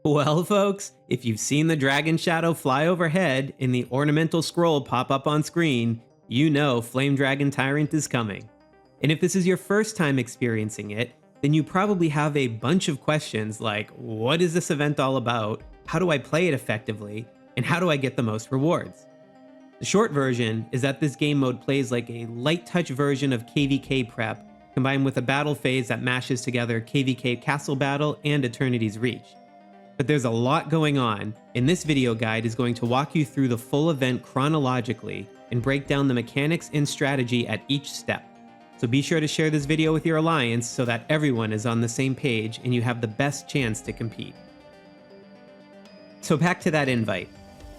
Well, folks, if you've seen the dragon shadow fly overhead and the ornamental scroll pop up on screen, you know Flamedragon Tyrant is coming. And if this is your first time experiencing it, then you probably have a bunch of questions like, what is this event all about? How do I play it effectively? And how do I get the most rewards? The short version is that this game mode plays like a light touch version of KvK Prep, combined with a battle phase that mashes together KvK Castle Battle and Eternity's Reach. But there's a lot going on, and this video guide is going to walk you through the full event chronologically and break down the mechanics and strategy at each step. So be sure to share this video with your alliance so that everyone is on the same page and you have the best chance to compete. So back to that invite.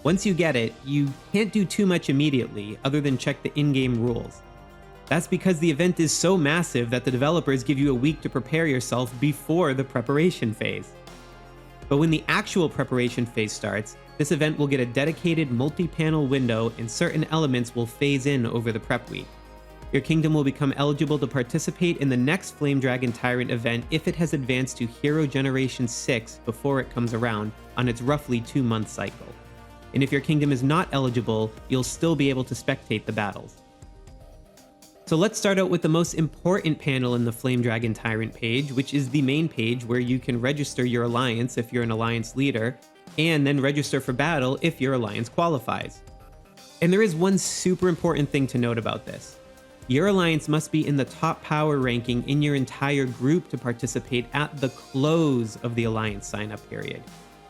Once you get it, you can't do too much immediately other than check the in-game rules. That's because the event is so massive that the developers give you a week to prepare yourself before the preparation phase. But when the actual preparation phase starts, this event will get a dedicated multi-panel window and certain elements will phase in over the prep week. Your kingdom will become eligible to participate in the next Flamedragon Tyrant event if it has advanced to Hero Generation 6 before it comes around on its roughly 2-month cycle. And if your kingdom is not eligible, you'll still be able to spectate the battles. So let's start out with the most important panel in the Flamedragon Tyrant page, which is the main page where you can register your alliance if you're an alliance leader, and then register for battle if your alliance qualifies. And there is one super important thing to note about this. Your alliance must be in the top power ranking in your entire group to participate at the close of the alliance sign-up period.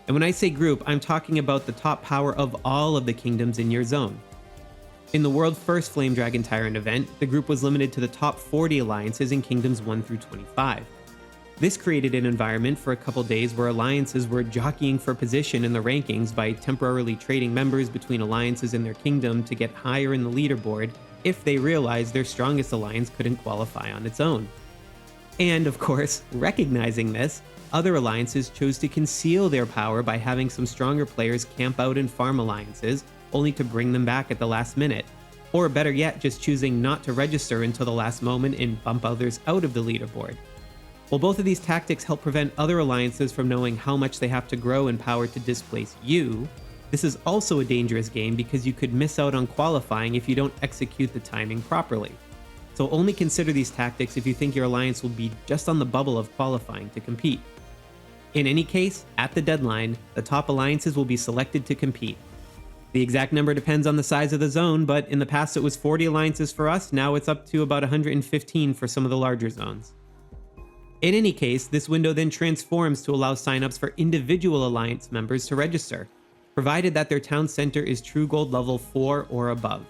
And when I say group, I'm talking about the top power of all of the kingdoms in your zone. In the world's first Flamedragon Tyrant event, the group was limited to the top 40 alliances in kingdoms 1 through 25. This created an environment for a couple days where alliances were jockeying for position in the rankings by temporarily trading members between alliances in their kingdom to get higher in the leaderboard if they realized their strongest alliance couldn't qualify on its own. And of course, recognizing this, other alliances chose to conceal their power by having some stronger players camp out and farm alliances, only to bring them back at the last minute. Or better yet, just choosing not to register until the last moment and bump others out of the leaderboard. While both of these tactics help prevent other alliances from knowing how much they have to grow in power to displace you, this is also a dangerous game because you could miss out on qualifying if you don't execute the timing properly. So only consider these tactics if you think your alliance will be just on the bubble of qualifying to compete. In any case, at the deadline, the top alliances will be selected to compete. The exact number depends on the size of the zone, but in the past it was 40 alliances for us, now it's up to about 115 for some of the larger zones. In any case, this window then transforms to allow signups for individual alliance members to register, provided that their town center is True Gold level 4 or above.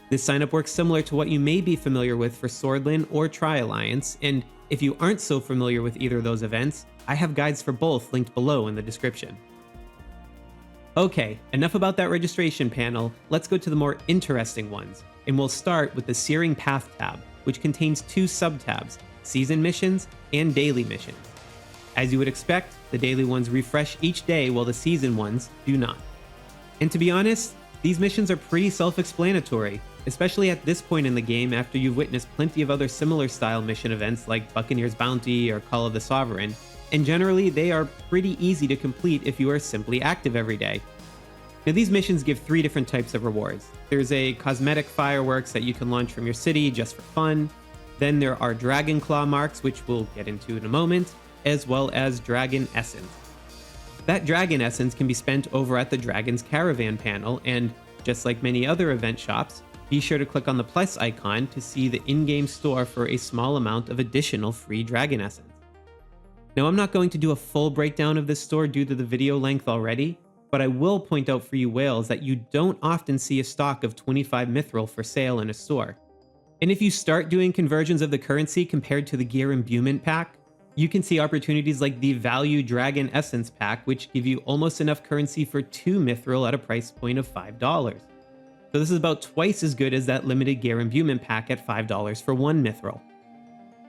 This signup works similar to what you may be familiar with for Swordland or Tri-Alliance, and if you aren't so familiar with either of those events, I have guides for both linked below in the description. Okay, enough about that registration panel, let's go to the more interesting ones, and we'll start with the Searing Path tab, which contains 2 sub-tabs, Season Missions and Daily Missions. As you would expect, the daily ones refresh each day while the season ones do not. And to be honest, these missions are pretty self-explanatory, especially at this point in the game after you've witnessed plenty of other similar style mission events like Buccaneer's Bounty or Call of the Sovereign, and generally they are pretty easy to complete if you are simply active every day. Now these missions give 3 different types of rewards. There's a cosmetic fireworks that you can launch from your city just for fun, then there are Dragon Claw marks, which we'll get into in a moment, as well as Dragon Essence. That Dragon Essence can be spent over at the Dragon's Caravan panel, and just like many other event shops, be sure to click on the plus icon to see the in-game store for a small amount of additional free Dragon Essence. Now I'm not going to do a full breakdown of this store due to the video length already, but I will point out for you whales that you don't often see a stock of 25 mithril for sale in a store. And if you start doing conversions of the currency compared to the gear imbuement pack, you can see opportunities like the Value Dragon Essence pack, which give you almost enough currency for 2 mithril at a price point of $5. So this is about twice as good as that limited gear imbuement pack at $5 for 1 mithril.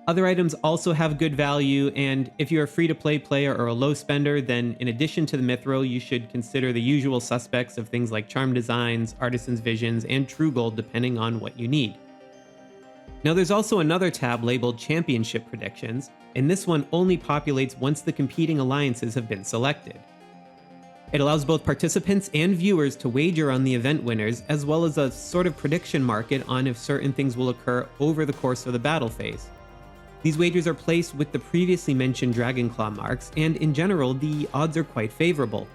Other items also have good value, and if you're a free-to-play player or a low spender, then in addition to the mithril, you should consider the usual suspects of things like Charm Designs, Artisan's Visions, and True Gold depending on what you need. Now there's also another tab labeled Championship Predictions, and this one only populates once the competing alliances have been selected. It allows both participants and viewers to wager on the event winners, as well as a sort of prediction market on if certain things will occur over the course of the battle phase. These wagers are placed with the previously mentioned Dragonclaw marks, and in general, the odds are quite favorable.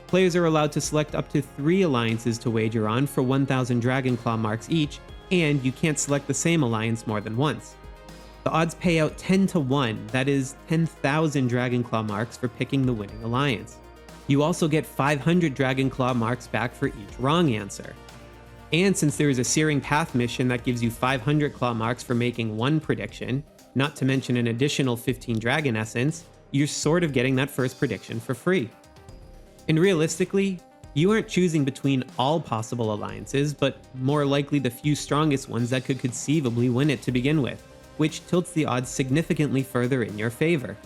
Players are allowed to select up to 3 alliances to wager on for 1,000 Dragonclaw marks each, and you can't select the same alliance more than once. The odds pay out 10 to 1, that is 10,000 Dragonclaw marks for picking the winning alliance. You also get 500 Dragonclaw marks back for each wrong answer. And since there is a Searing Path mission that gives you 500 claw marks for making one prediction, not to mention an additional 15 Dragon Essence, you're sort of getting that first prediction for free. And realistically, you aren't choosing between all possible alliances, but more likely the few strongest ones that could conceivably win it to begin with, which tilts the odds significantly further in your favor.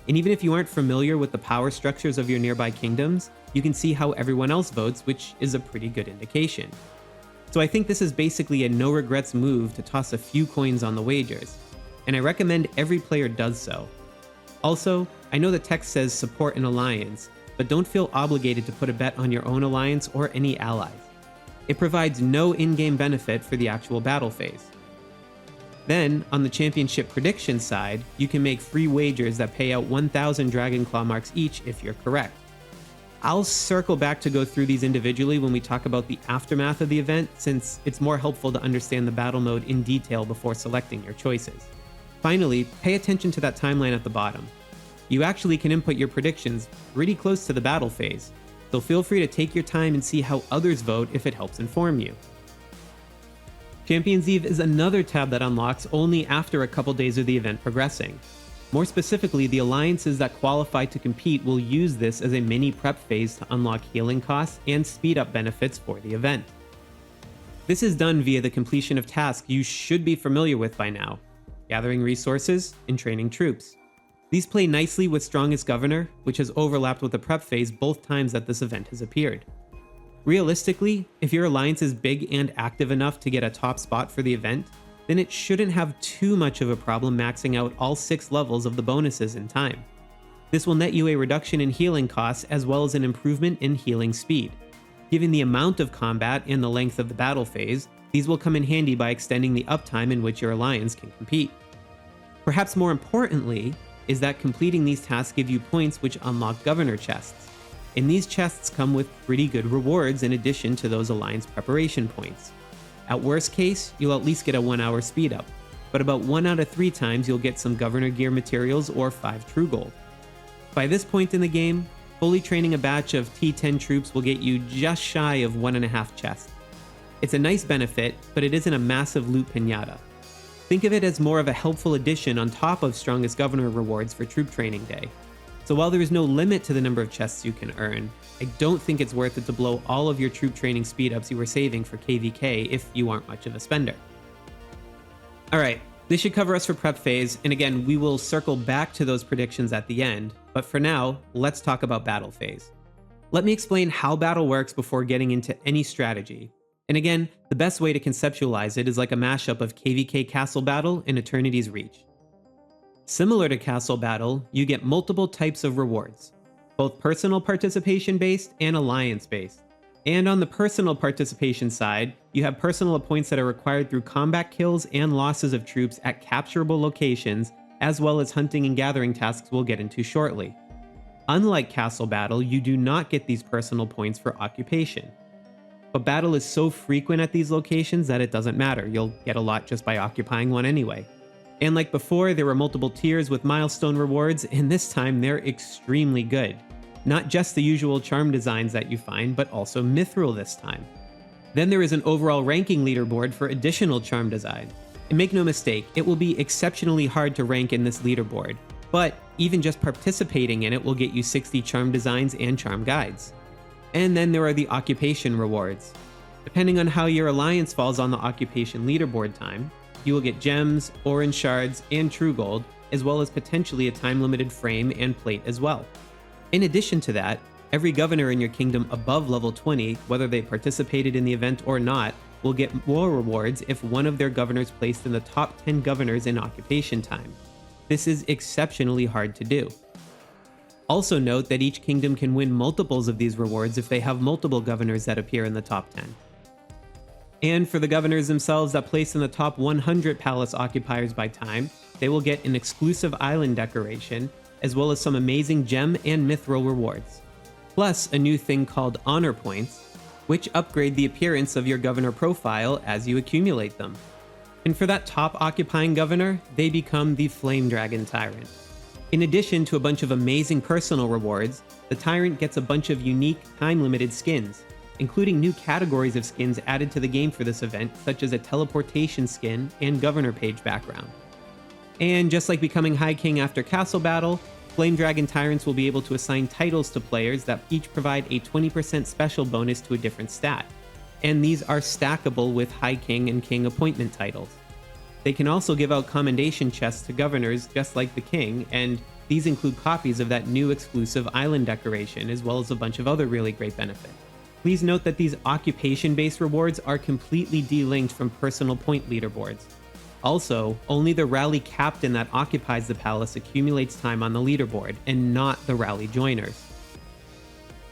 And even if you aren't familiar with the power structures of your nearby kingdoms, you can see how everyone else votes, which is a pretty good indication. So I think this is basically a no regrets move to toss a few coins on the wagers, and I recommend every player does so. Also, I know the text says support an alliance, but don't feel obligated to put a bet on your own alliance or any allies. It provides no in-game benefit for the actual battle phase. Then, on the championship prediction side, you can make free wagers that pay out 1,000 Dragonclaw marks each if you're correct. I'll circle back to go through these individually when we talk about the aftermath of the event, since it's more helpful to understand the battle mode in detail before selecting your choices. Finally, pay attention to that timeline at the bottom. You actually can input your predictions pretty close to the battle phase, so feel free to take your time and see how others vote if it helps inform you. Champions Eve is another tab that unlocks only after a couple days of the event progressing. More specifically, the alliances that qualify to compete will use this as a mini prep phase to unlock healing costs and speed up benefits for the event. This is done via the completion of tasks you should be familiar with by now: gathering resources and training troops. These play nicely with Strongest Governor, which has overlapped with the prep phase both times that this event has appeared. Realistically, if your alliance is big and active enough to get a top spot for the event, then it shouldn't have too much of a problem maxing out all 6 levels of the bonuses in time. This will net you a reduction in healing costs as well as an improvement in healing speed. Given the amount of combat and the length of the battle phase, these will come in handy by extending the uptime in which your alliance can compete. Perhaps more importantly, is that completing these tasks give you points which unlock Governor chests. And these chests come with pretty good rewards in addition to those alliance preparation points. At worst case, you'll at least get a 1-hour speed up, but about 1 out of 3 times you'll get some Governor gear materials or 5 true gold. By this point in the game, fully training a batch of T10 troops will get you just shy of 1.5 chests. It's a nice benefit, but it isn't a massive loot pinata. Think of it as more of a helpful addition on top of Strongest Governor rewards for Troop Training Day. So while there is no limit to the number of chests you can earn, I don't think it's worth it to blow all of your troop training speed-ups you were saving for KvK if you aren't much of a spender. Alright, this should cover us for prep phase, and again, we will circle back to those predictions at the end, but for now, let's talk about battle phase. Let me explain how battle works before getting into any strategy. And again, the best way to conceptualize it is like a mashup of KvK Castle Battle and Eternity's Reach. Similar to Castle Battle, you get multiple types of rewards, both personal participation based and alliance based. And on the personal participation side, you have personal points that are required through combat kills and losses of troops at capturable locations, as well as hunting and gathering tasks we'll get into shortly. Unlike Castle Battle, you do not get these personal points for occupation. But battle is so frequent at these locations that it doesn't matter, you'll get a lot just by occupying one anyway. And like before, there were multiple tiers with milestone rewards, and this time they're extremely good. Not just the usual charm designs that you find, but also mithril this time. Then there is an overall ranking leaderboard for additional charm design. And make no mistake, it will be exceptionally hard to rank in this leaderboard, but even just participating in it will get you 60 charm designs and charm guides. And then there are the occupation rewards. Depending on how your alliance falls on the occupation leaderboard time, you will get gems, orange shards, and true gold, as well as potentially a time-limited frame and plate as well. In addition to that, every governor in your kingdom above level 20, whether they participated in the event or not, will get more rewards if one of their governors placed in the top 10 governors in occupation time. This is exceptionally hard to do. Also note that each kingdom can win multiples of these rewards if they have multiple governors that appear in the top 10. And for the governors themselves that place in the top 100 palace occupiers by time, they will get an exclusive island decoration, as well as some amazing gem and mithril rewards. Plus a new thing called honor points, which upgrade the appearance of your governor profile as you accumulate them. And for that top occupying governor, they become the Flamedragon Tyrant. In addition to a bunch of amazing personal rewards, the Tyrant gets a bunch of unique, time-limited skins, including new categories of skins added to the game for this event, such as a teleportation skin and governor page background. And just like becoming High King after Castle Battle, Flamedragon Tyrants will be able to assign titles to players that each provide a 20% special bonus to a different stat, and these are stackable with High King and King appointment titles. They can also give out commendation chests to governors just like the King, and these include copies of that new exclusive island decoration, as well as a bunch of other really great benefits. Please note that these occupation-based rewards are completely delinked from personal point leaderboards. Also, only the rally captain that occupies the palace accumulates time on the leaderboard, and not the rally joiners.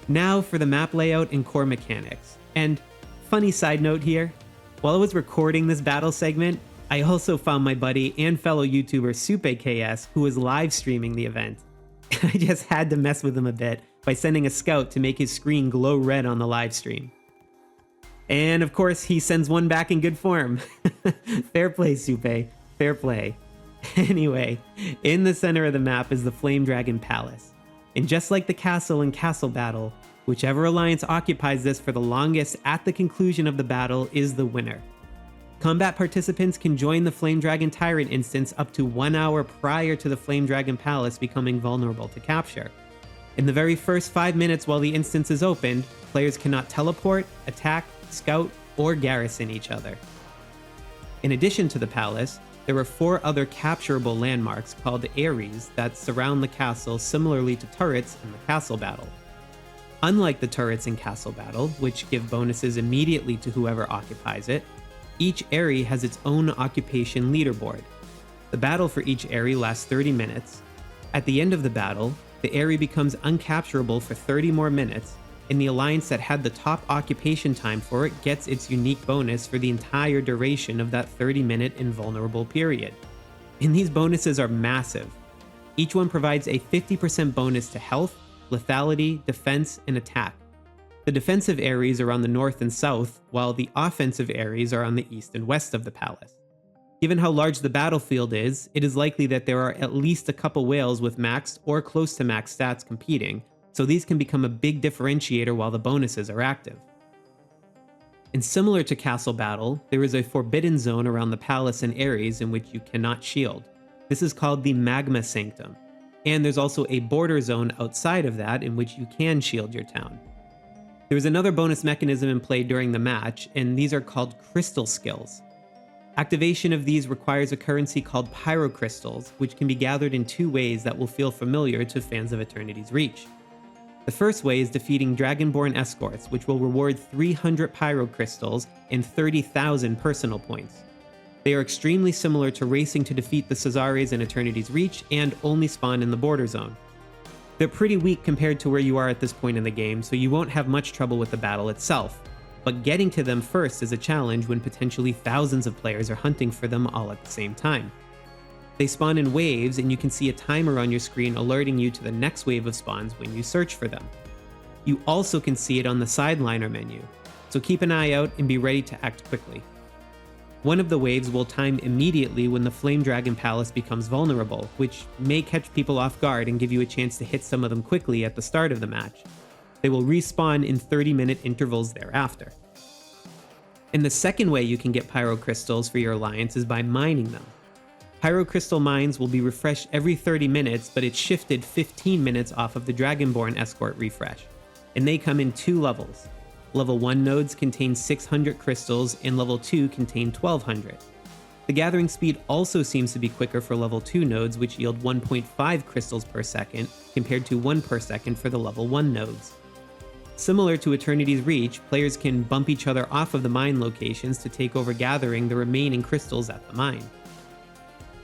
Now for the map layout and core mechanics. And funny side note here, while I was recording this battle segment, I also found my buddy and fellow YouTuber SupeKS, who was live streaming the event. I just had to mess with him a bit by sending a scout to make his screen glow red on the live stream. And of course, he sends one back in good form. Fair play, Supe. Fair play. Anyway, in the center of the map is the Flamedragon Palace. And just like the castle and castle battle, whichever alliance occupies this for the longest at the conclusion of the battle is the winner. Combat participants can join the Flamedragon Tyrant instance up to 1 hour prior to the Flamedragon Palace becoming vulnerable to capture. In the very first 5 minutes while the instance is opened, players cannot teleport, attack, scout, or garrison each other. In addition to the palace, there are 4 other capturable landmarks called Aries that surround the castle similarly to turrets in the castle battle. Unlike the turrets in castle battle, which give bonuses immediately to whoever occupies it, each Aerie has its own occupation leaderboard. The battle for each Aerie lasts 30 minutes. At the end of the battle, the Aerie becomes uncapturable for 30 more minutes, and the alliance that had the top occupation time for it gets its unique bonus for the entire duration of that 30-minute invulnerable period. And these bonuses are massive. Each one provides a 50% bonus to health, lethality, defense, and attack. The defensive Aeries are on the north and south, while the offensive Aeries are on the east and west of the palace. Given how large the battlefield is, it is likely that there are at least a couple whales with max or close to max stats competing, so these can become a big differentiator while the bonuses are active. And similar to Castle Battle, there is a forbidden zone around the palace and Aries in which you cannot shield. This is called the Magma Sanctum, and there's also a border zone outside of that in which you can shield your town. There is another bonus mechanism in play during the match, and these are called crystal skills. Activation of these requires a currency called Pyrocrystals, which can be gathered in 2 ways that will feel familiar to fans of Eternity's Reach. The first way is defeating Dragonborn escorts, which will reward 300 Pyrocrystals and 30,000 personal points. They are extremely similar to racing to defeat the Cesares in Eternity's Reach and only spawn in the border zone. They're pretty weak compared to where you are at this point in the game, so you won't have much trouble with the battle itself. But getting to them first is a challenge when potentially thousands of players are hunting for them all at the same time. They spawn in waves, and you can see a timer on your screen alerting you to the next wave of spawns when you search for them. You also can see it on the sideliner menu, so keep an eye out and be ready to act quickly. One of the waves will time immediately when the Flamedragon Palace becomes vulnerable, which may catch people off guard and give you a chance to hit some of them quickly at the start of the match. They will respawn in 30-minute intervals thereafter. And the second way you can get Pyrocrystals for your alliance is by mining them. Pyrocrystal mines will be refreshed every 30 minutes, but it's shifted 15 minutes off of the Dragonborn escort refresh, and they come in 2 levels. Level 1 nodes contain 600 crystals, and level 2 contain 1200. The gathering speed also seems to be quicker for level 2 nodes, which yield 1.5 crystals per second, compared to 1 per second for the level 1 nodes. Similar to Eternity's Reach, players can bump each other off of the mine locations to take over gathering the remaining crystals at the mine.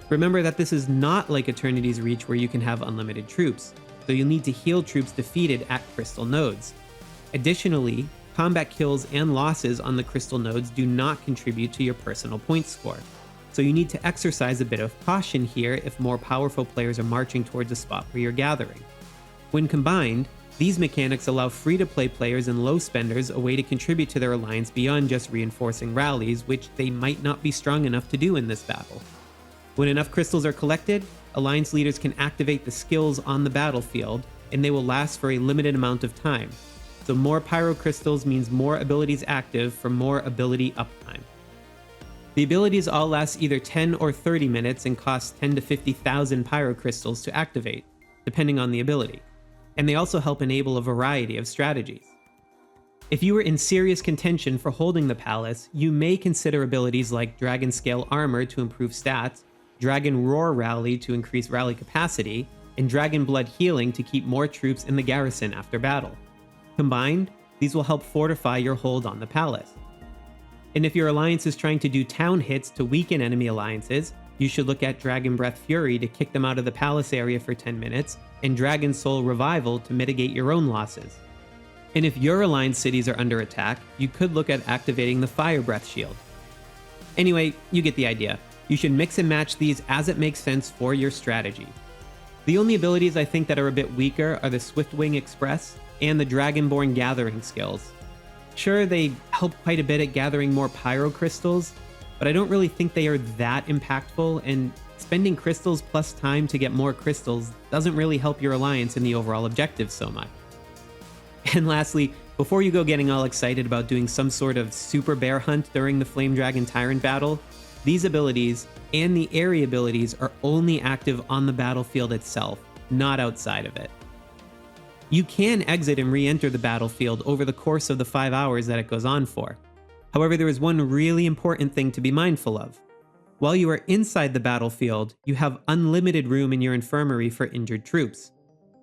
Remember that this is not like Eternity's Reach where you can have unlimited troops. so you'll need to heal troops defeated at crystal nodes. Additionally, combat kills and losses on the crystal nodes do not contribute to your personal point score, so you need to exercise a bit of caution here if more powerful players are marching towards a spot where you're gathering. When combined, these mechanics allow free-to-play players and low spenders a way to contribute to their alliance beyond just reinforcing rallies, which they might not be strong enough to do in this battle. When enough crystals are collected, alliance leaders can activate the skills on the battlefield, and they will last for a limited amount of time. So more Pyrocrystals means more abilities active for more ability uptime. The abilities all last either 10 or 30 minutes and cost 10 to 50,000 Pyrocrystals to activate, depending on the ability. And they also help enable a variety of strategies. If you were in serious contention for holding the palace, you may consider abilities like Dragon Scale Armor to improve stats, Dragon Roar Rally to increase rally capacity, and Dragon Blood Healing to keep more troops in the garrison after battle. Combined, these will help fortify your hold on the palace. And if your alliance is trying to do town hits to weaken enemy alliances, you should look at Dragon Breath Fury to kick them out of the palace area for 10 minutes, and Dragon Soul Revival to mitigate your own losses. And if your alliance cities are under attack, you could look at activating the Fire Breath Shield. Anyway, you get the idea. You should mix and match these as it makes sense for your strategy. The only abilities I think that are a bit weaker are the Swiftwing Express and the Dragonborn Gathering skills. Sure, they help quite a bit at gathering more Pyrocrystals, but I don't really think they are that impactful, and spending crystals plus time to get more crystals doesn't really help your alliance in the overall objective so much. And lastly, before you go getting all excited about doing some sort of super bear hunt during the Flamedragon Tyrant battle, these abilities and the area abilities are only active on the battlefield itself, not outside of it. You can exit and re-enter the battlefield over the course of the 5 hours that it goes on for. However, there is one really important thing to be mindful of. While you are inside the battlefield, you have unlimited room in your infirmary for injured troops.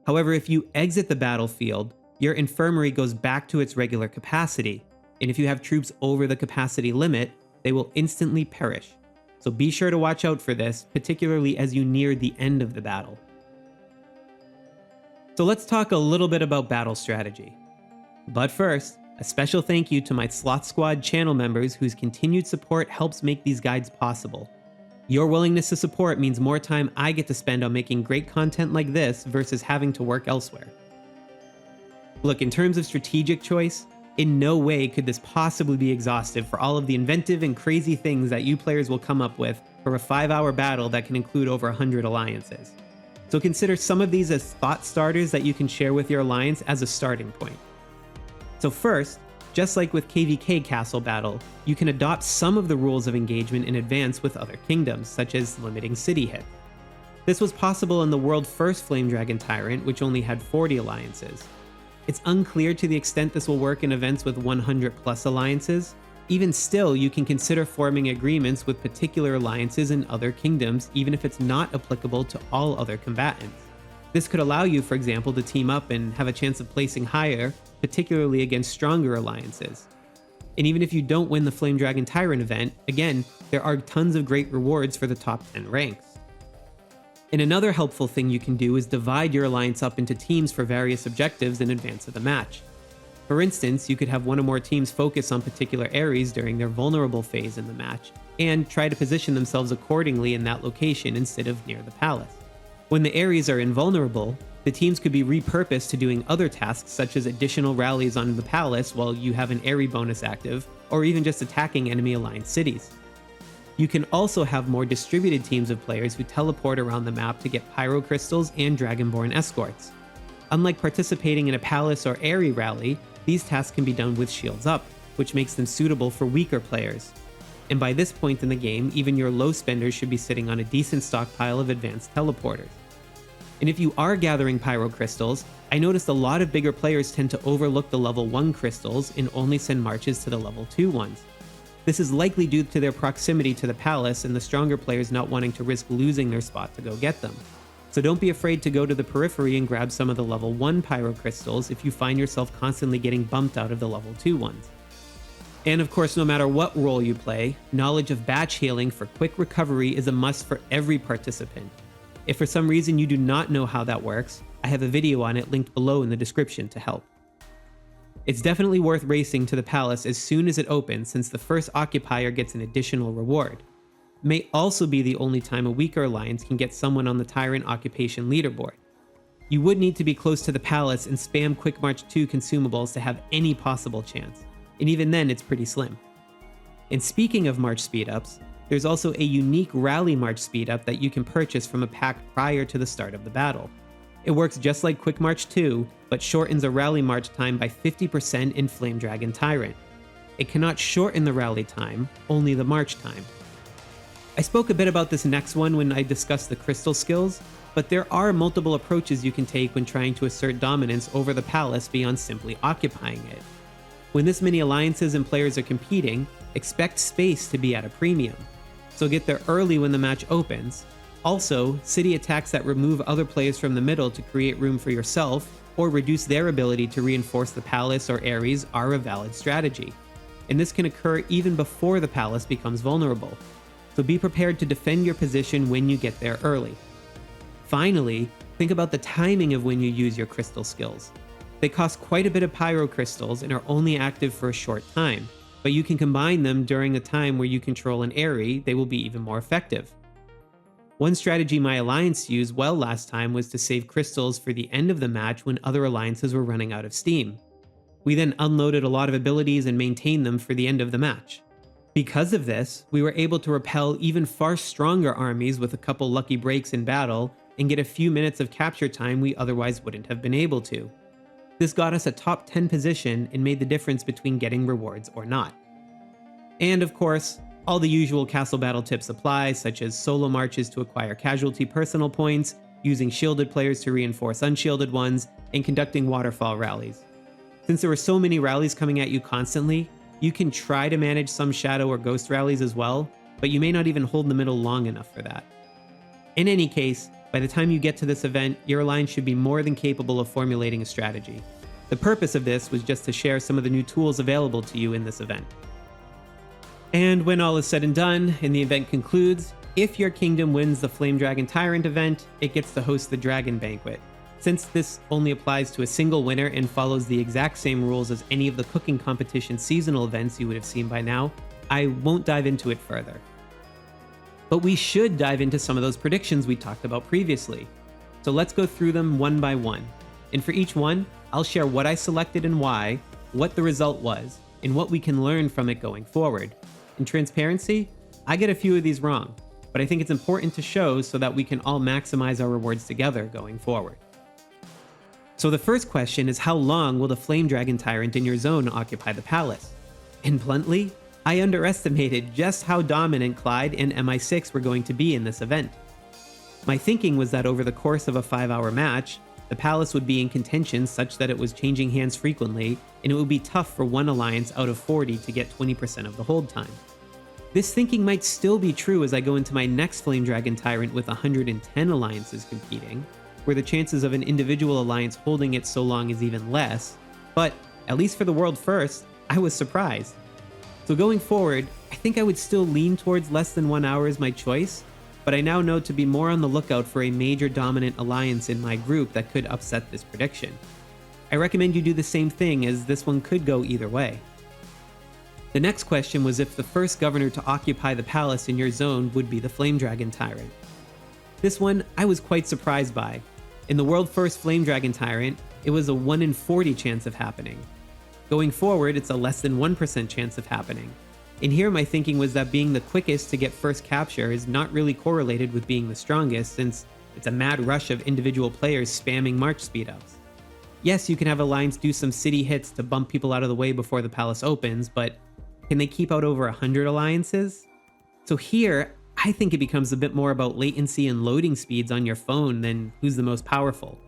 However, if you exit the battlefield, your infirmary goes back to its regular capacity, and if you have troops over the capacity limit, they will instantly perish. So be sure to watch out for this, particularly as you near the end of the battle. So let's talk a little bit about battle strategy. But first, a special thank you to my Sloth Squad channel members whose continued support helps make these guides possible. Your willingness to support means more time I get to spend on making great content like this versus having to work elsewhere. Look, in terms of strategic choice, in no way could this possibly be exhaustive for all of the inventive and crazy things that you players will come up with for a 5-hour battle that can include over 100 alliances. So consider some of these as thought starters that you can share with your alliance as a starting point. So first, just like with KvK Castle Battle, you can adopt some of the rules of engagement in advance with other kingdoms, such as limiting city hit. This was possible in the world first Flamedragon Tyrant, which only had 40 alliances. It's unclear to the extent this will work in events with 100 plus alliances. Even still, you can consider forming agreements with particular alliances in other kingdoms, even if it's not applicable to all other combatants. This could allow you, for example, to team up and have a chance of placing higher, particularly against stronger alliances. And even if you don't win the Flamedragon Tyrant event, again, there are tons of great rewards for the top 10 ranks. And another helpful thing you can do is divide your alliance up into teams for various objectives in advance of the match. For instance, you could have one or more teams focus on particular Aries during their vulnerable phase in the match, and try to position themselves accordingly in that location instead of near the palace. When the Aries are invulnerable, the teams could be repurposed to doing other tasks such as additional rallies on the palace while you have an Aerie bonus active, or even just attacking enemy aligned cities. You can also have more distributed teams of players who teleport around the map to get Pyrocrystals and Dragonborn escorts. Unlike participating in a palace or Aerie rally, these tasks can be done with shields up, which makes them suitable for weaker players. And by this point in the game, even your low spenders should be sitting on a decent stockpile of advanced teleporters. And if you are gathering Pyrocrystals, I noticed a lot of bigger players tend to overlook the level 1 crystals and only send marches to the level 2 ones. This is likely due to their proximity to the palace and the stronger players not wanting to risk losing their spot to go get them. So don't be afraid to go to the periphery and grab some of the level 1 Pyrocrystals if you find yourself constantly getting bumped out of the level 2 ones. And of course, no matter what role you play, knowledge of batch healing for quick recovery is a must for every participant. If for some reason you do not know how that works, I have a video on it linked below in the description to help. It's definitely worth racing to the palace as soon as it opens, since the first occupier gets an additional reward. It may also be the only time a weaker alliance can get someone on the Tyrant occupation leaderboard. You would need to be close to the palace and spam Quick March 2 consumables to have any possible chance, and even then it's pretty slim. And speaking of March speedups, there's also a unique Rally March speedup that you can purchase from a pack prior to the start of the battle. It works just like Quick March 2, but shortens a Rally March time by 50% in Flamedragon Tyrant. It cannot shorten the rally time, only the march time. I spoke a bit about this next one when I discussed the crystal skills, but there are multiple approaches you can take when trying to assert dominance over the palace beyond simply occupying it. When this many alliances and players are competing, expect space to be at a premium, so get there early when the match opens. Also, city attacks that remove other players from the middle to create room for yourself, or reduce their ability to reinforce the palace or Aries, are a valid strategy. And this can occur even before the palace becomes vulnerable, so be prepared to defend your position when you get there early. Finally, think about the timing of when you use your crystal skills. They cost quite a bit of Pyrocrystals and are only active for a short time, but you can combine them during a time where you control an Aerie. They will be even more effective. One strategy my alliance used well last time was to save crystals for the end of the match when other alliances were running out of steam. We then unloaded a lot of abilities and maintained them for the end of the match. Because of this, we were able to repel even far stronger armies with a couple lucky breaks in battle and get a few minutes of capture time we otherwise wouldn't have been able to. This got us a top 10 position and made the difference between getting rewards or not. And of course, all the usual castle battle tips apply, such as solo marches to acquire casualty personal points, using shielded players to reinforce unshielded ones, and conducting waterfall rallies. Since there were so many rallies coming at you constantly, you can try to manage some shadow or ghost rallies as well, but you may not even hold the middle long enough for that. In any case, by the time you get to this event, your alliance should be more than capable of formulating a strategy. The purpose of this was just to share some of the new tools available to you in this event. And when all is said and done, and the event concludes, if your kingdom wins the Flamedragon Tyrant event, it gets to host the Dragon Banquet. Since this only applies to a single winner and follows the exact same rules as any of the cooking competition seasonal events you would have seen by now, I won't dive into it further. But we should dive into some of those predictions we talked about previously. So let's go through them one by one. And for each one, I'll share what I selected and why, what the result was, and what we can learn from it going forward. In transparency, I get a few of these wrong, but I think it's important to show so that we can all maximize our rewards together going forward. So the first question is, how long will the Flamedragon Tyrant in your zone occupy the palace? And bluntly, I underestimated just how dominant Clyde and MI6 were going to be in this event. My thinking was that over the course of a 5-hour match, the palace would be in contention such that it was changing hands frequently, and it would be tough for one alliance out of 40 to get 20% of the hold time. This thinking might still be true as I go into my next Flamedragon Tyrant with 110 alliances competing, where the chances of an individual alliance holding it so long is even less, but at least for the world first, I was surprised. So going forward, I think I would still lean towards less than 1 hour as my choice, but I now know to be more on the lookout for a major dominant alliance in my group that could upset this prediction. I recommend you do the same thing, as this one could go either way. The next question was if the first governor to occupy the palace in your zone would be the Flamedragon Tyrant. This one I was quite surprised by. In the world first Flamedragon Tyrant, it was a 1 in 40 chance of happening. Going forward, it's a less than 1% chance of happening. And here my thinking was that being the quickest to get first capture is not really correlated with being the strongest, since it's a mad rush of individual players spamming march speedups. Yes, you can have alliance do some city hits to bump people out of the way before the palace opens, but can they keep out over 100 alliances? So here, I think it becomes a bit more about latency and loading speeds on your phone than who's the most powerful.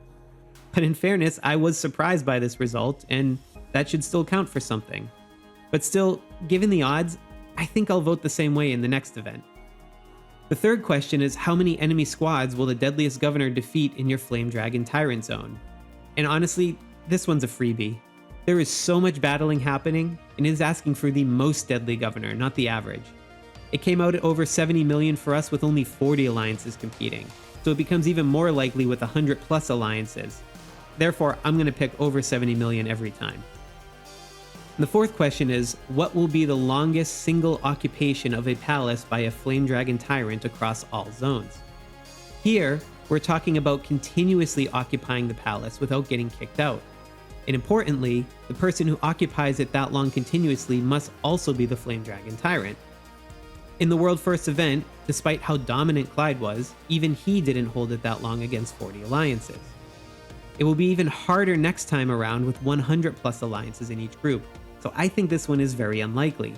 But in fairness, I was surprised by this result, and that should still count for something. But still, given the odds, I think I'll vote the same way in the next event. The third question is, how many enemy squads will the deadliest governor defeat in your Flamedragon Tyrant zone? And honestly, this one's a freebie. There is so much battling happening, and it is asking for the most deadly governor, not the average. It came out at over 70 million for us with only 40 alliances competing. so it becomes even more likely with 100 plus alliances. Therefore, I'm going to pick over 70 million every time. And the fourth question is, what will be the longest single occupation of a palace by a Flamedragon Tyrant across all zones? Here, we're talking about continuously occupying the palace without getting kicked out. And importantly, the person who occupies it that long continuously must also be the Flamedragon Tyrant. In the World First event, despite how dominant Clyde was, even he didn't hold it that long against 40 alliances. It will be even harder next time around with 100 plus alliances in each group, so I think this one is very unlikely.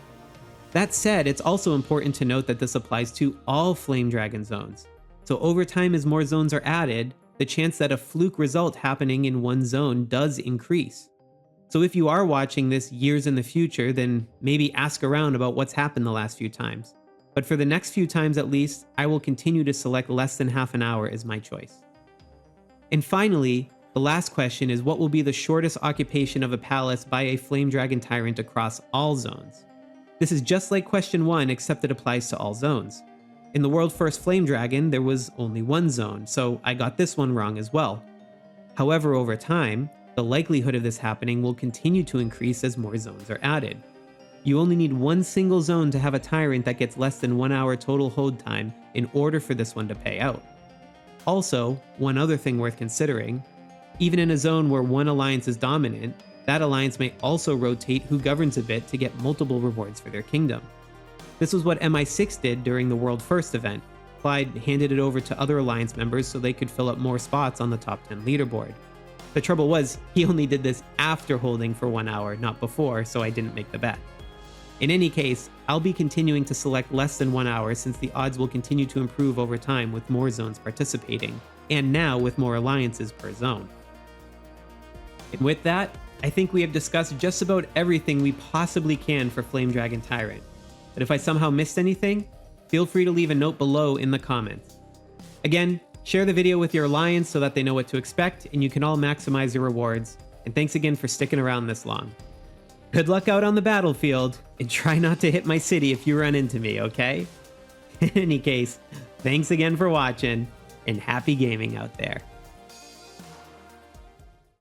That said, it's also important to note that this applies to all Flamedragon zones. So over time, as more zones are added, the chance that a fluke result happening in one zone does increase. So if you are watching this years in the future, then maybe ask around about what's happened the last few times. But for the next few times at least, I will continue to select less than half an hour as my choice. And finally, the last question is, what will be the shortest occupation of a palace by a Flamedragon Tyrant across all zones? This is just like question 1, except it applies to all zones. In the World First Flamedragon, there was only one zone, so I got this one wrong as well. However, over time, the likelihood of this happening will continue to increase as more zones are added. You only need one single zone to have a Tyrant that gets less than 1 hour total hold time in order for this one to pay out. Also, one other thing worth considering, even in a zone where one alliance is dominant, that alliance may also rotate who governs a bit to get multiple rewards for their kingdom. This was what MI6 did during the World First event. Clyde handed it over to other alliance members so they could fill up more spots on the top 10 leaderboard. The trouble was, he only did this after holding for 1 hour, not before, so I didn't make the bet. In any case, I'll be continuing to select less than 1 hour since the odds will continue to improve over time with more zones participating, and now with more alliances per zone. And with that, I think we have discussed just about everything we possibly can for Flamedragon Tyrant. But if I somehow missed anything, feel free to leave a note below in the comments. Again, share the video with your alliance so that they know what to expect and you can all maximize your rewards. And thanks again for sticking around this long. Good luck out on the battlefield, and try not to hit my city if you run into me, okay? In any case, thanks again for watching, and happy gaming out there.